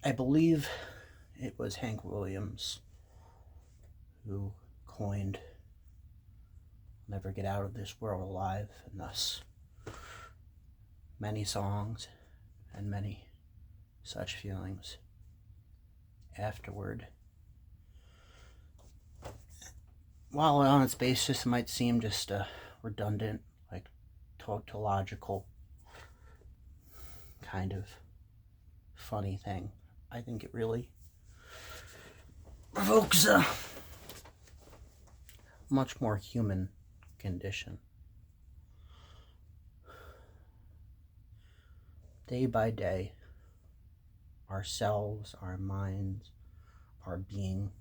I believe it was Hank Williams who coined "Never Get Out of This World Alive," and thus many songs and many such feelings afterward. While on its basis it might seem just a redundant, like tautological kind of funny thing, I think it really evokes a much more human condition. Day by day, ourselves, our minds, our being,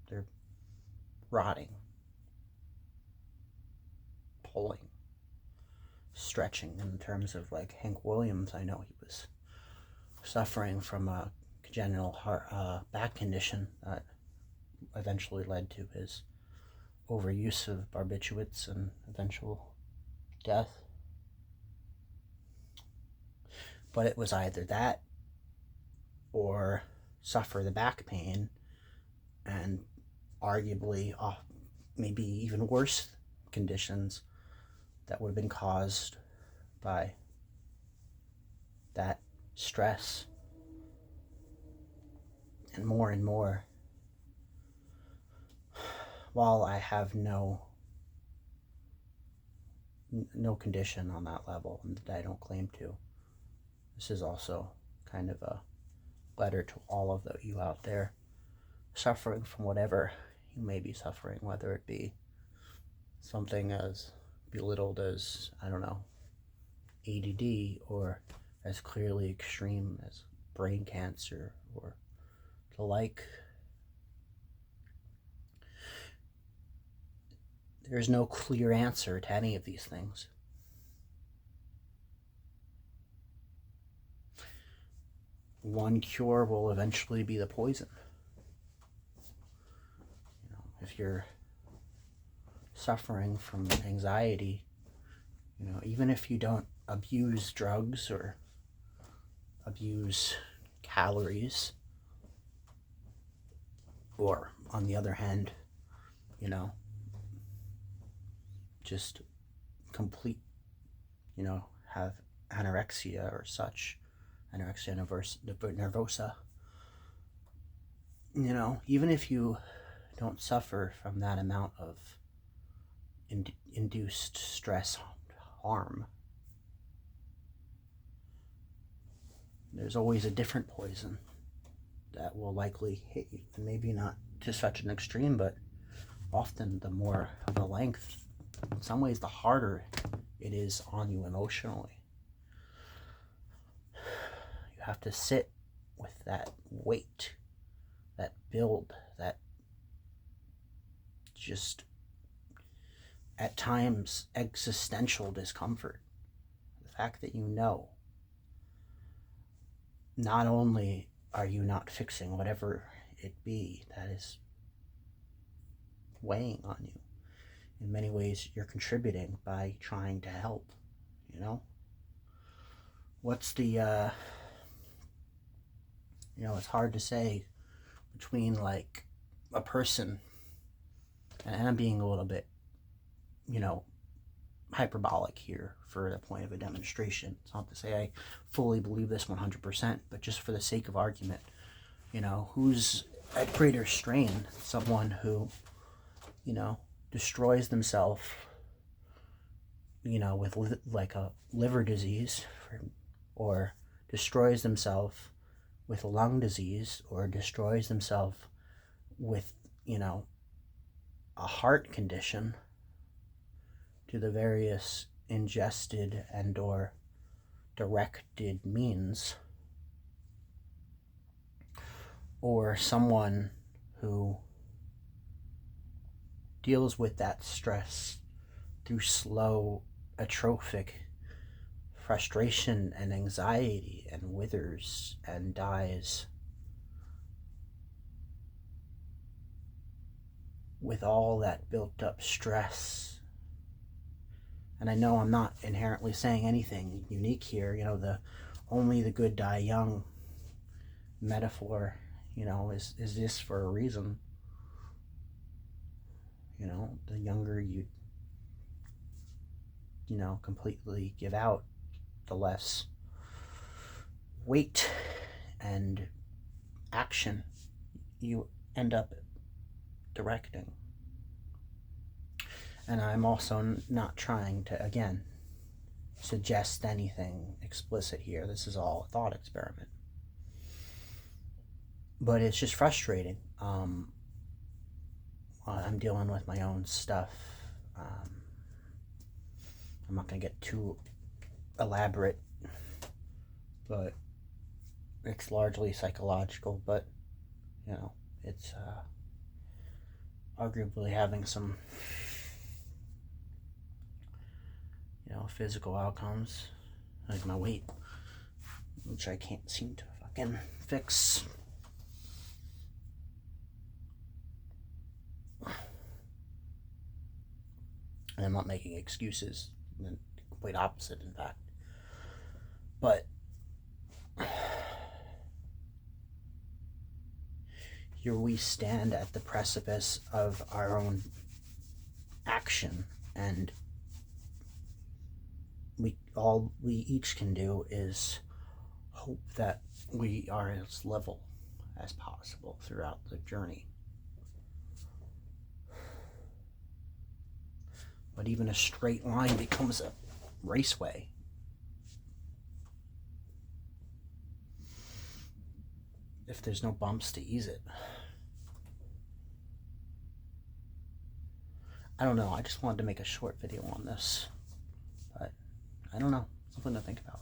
they're rotting, pulling, stretching. In terms of like Hank Williams, I know he was suffering from a congenital back condition that eventually led to his overuse of barbiturates and eventual death. But it was either that or suffer the back pain and arguably maybe even worse conditions that would have been caused by that stress. And more, while I have no condition on that level, and that I don't claim to, this is also kind of a letter to all of you out there suffering from whatever you may be suffering, whether it be something as belittled as, I don't know, ADD, or as clearly extreme as brain cancer or the like. There's no clear answer to any of these things. One cure will eventually be the poison. If you're suffering from anxiety, even if you don't abuse drugs or abuse calories, or on the other hand, just complete, have anorexia or such, anorexia nervosa, even if you don't suffer from that amount of induced stress harm, there's always a different poison that will likely hit you, and maybe not to such an extreme, but often the more of a length, in some ways the harder it is on you emotionally. You have to sit with that weight, that build, that just at times existential discomfort. The fact that not only are you not fixing whatever it be that is weighing on you, in many ways you're contributing by trying to help. What's the it's hard to say between like a person, and I'm being a little bit hyperbolic here for the point of a demonstration. It's not to say I fully believe this 100%, but just for the sake of argument, who's at greater strain? Someone who destroys themselves with like a liver disease, or destroys themselves with lung disease, or destroys themselves with a heart condition, to the various ingested and or directed means, or someone who deals with that stress through slow, atrophic frustration and anxiety, and withers and dies with all that built up stress. And I know I'm not inherently saying anything unique here. Only the good die young metaphor, is this for a reason. The younger you completely give out, the less weight and action you end up directing. And I'm also not trying to, again, suggest anything explicit here. This is all a thought experiment. But it's just frustrating. I'm dealing with my own stuff. I'm not going to get too elaborate, but it's largely psychological, but it's arguably having some physical outcomes, like my weight, which I can't seem to fucking fix. And I'm not making excuses, the complete opposite, in fact. But here we stand at the precipice of our own action, and all we each can do is hope that we are as level as possible throughout the journey. But even a straight line becomes a raceway. If there's no bumps to ease it. I don't know. I just wanted to make a short video on this. But I don't know. Something to think about.